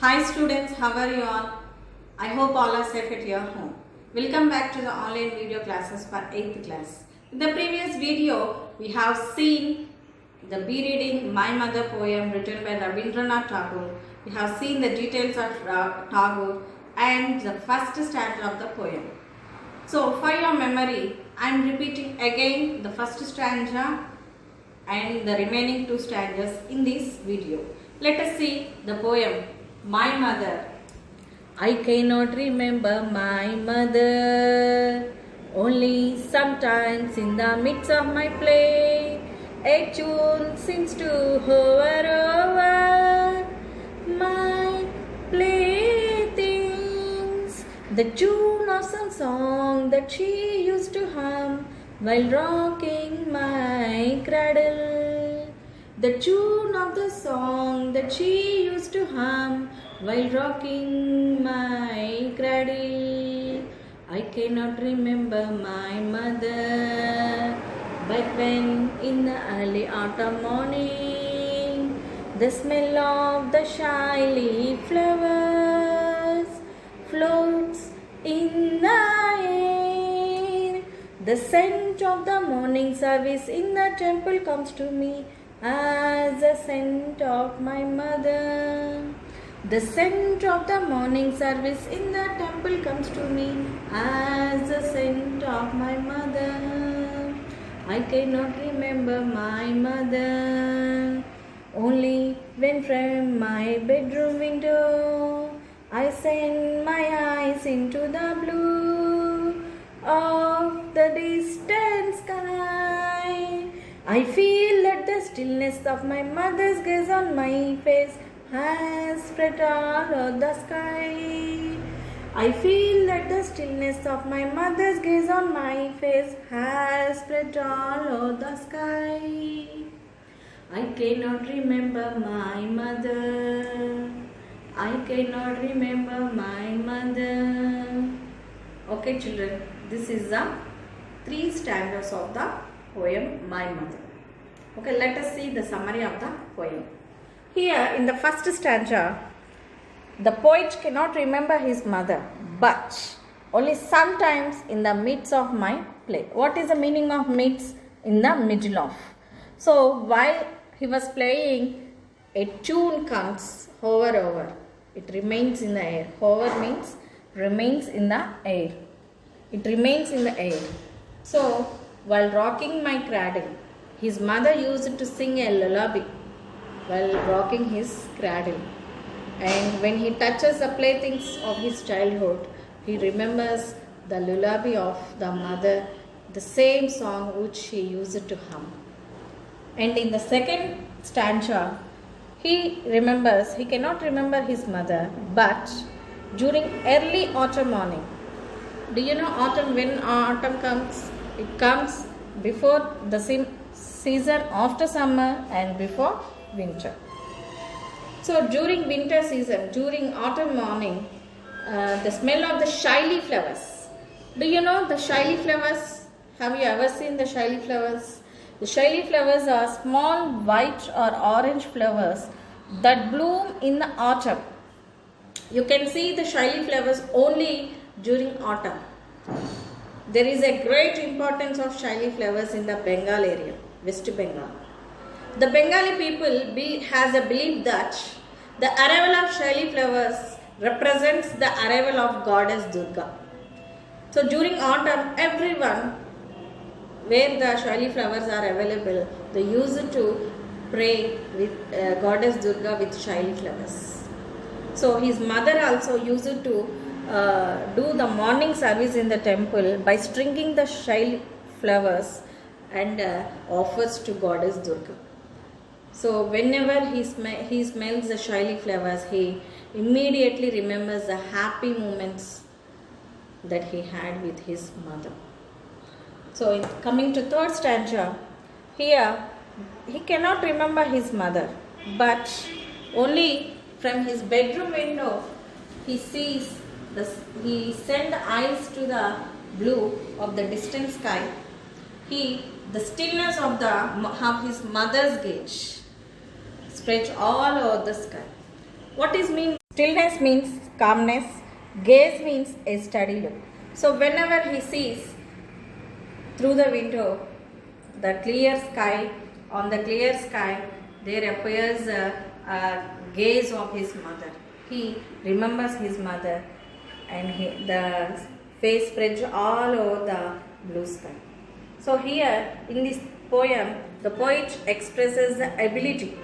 Hi students, how are you all? I hope all are safe at your home. Welcome back to the online video classes for 8th class. In the previous video, we have seen the be reading My Mother poem written by Rabindranath Tagore. We have seen the details of Tagore and the first stanza of the poem. So for your memory, I am repeating again the first stanza and the remaining two stanzas in this video. Let us see the poem My Mother. I cannot remember my mother, only sometimes in the midst of my play, a tune seems to hover over my playthings, the tune of some song that she used to hum while rocking my cradle. The tune of the song that she used to hum while rocking my cradle. I cannot remember my mother, but when in the early autumn morning, the smell of the shy leaf flowers floats in the air. The scent of the morning service in the temple comes to me as the scent of my mother. The scent of the morning service in the temple comes to me as the scent of my mother. I cannot remember my mother, only when from my bedroom window I send my eyes into the blue of the distant sky. I feel that the stillness of my mother's gaze on my face has spread all over the sky. I feel that the stillness of my mother's gaze on my face has spread all over the sky. I cannot remember my mother. I cannot remember my mother. Okay children, this is the 3 stanzas of the poem My Mother. Okay, let us see the summary of the poem. Here in the first stanza, the poet cannot remember his mother, but only sometimes in the midst of my play. What is the meaning of midst? In the middle of. So while he was playing, a tune comes hover over. It remains in the air. Hover means remains in the air. It remains in the air. So while rocking my cradle, his mother used to sing a lullaby while rocking his cradle. And when he touches the playthings of his childhood, he remembers the lullaby of the mother, the same song which he used to hum. And in the second stanza, he cannot remember his mother, but during early autumn morning. Do you know autumn, when autumn comes? It comes before the season after summer and before winter. So during winter season, during autumn morning, the smell of the shy leaf flowers. Do you know the shy leaf flowers? Have you ever seen the shy leaf flowers? The shy leaf flowers are small white or orange flowers that bloom in the autumn. You can see the shy leaf flowers only during autumn. There is a great importance of shy leaf flowers in the Bengal area, West Bengal. The Bengali people has a belief that the arrival of shy leaf flowers represents the arrival of goddess Durga. So during autumn, everyone where the shy leaf flowers are available, they use it to pray with goddess Durga with shy leaf flowers. So his mother also used to do the morning service in the temple by stringing the shy leaf flowers and offers to goddess Durga. So whenever he smells the shy leaf flowers, he immediately remembers the happy moments that he had with his mother. So coming to third stanza, here he cannot remember his mother, but only from his bedroom window he sends eyes to the blue of the distant sky. The stillness of his mother's gaze spreads all over the sky. What is mean Stillness means calmness. Gaze means a steady look. So whenever he sees through the window the clear sky, on the clear sky there appears a gaze of his mother. He remembers his mother, and the face spreads all over the blue sky. So here in this poem, the poet expresses the ability.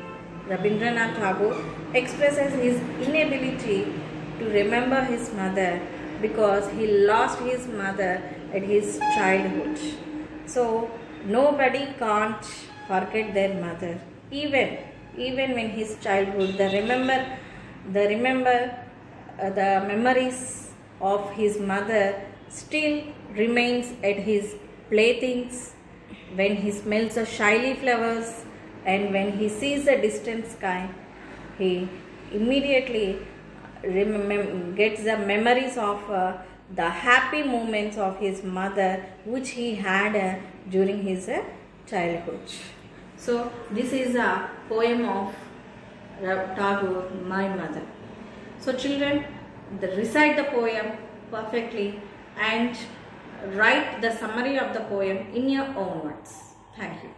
Rabindranath Tagore expresses his inability to remember his mother because he lost his mother at his childhood. So nobody can't forget their mother, even when his childhood. The memories of his mother still remains at his playthings, when he smells the shyly flowers, and when he sees the distant sky. He immediately gets the memories of the happy moments of his mother which he had during his childhood. So this is a poem of Tagore, My Mother. So children, recite the poem perfectly and write the summary of the poem in your own words. Thank you.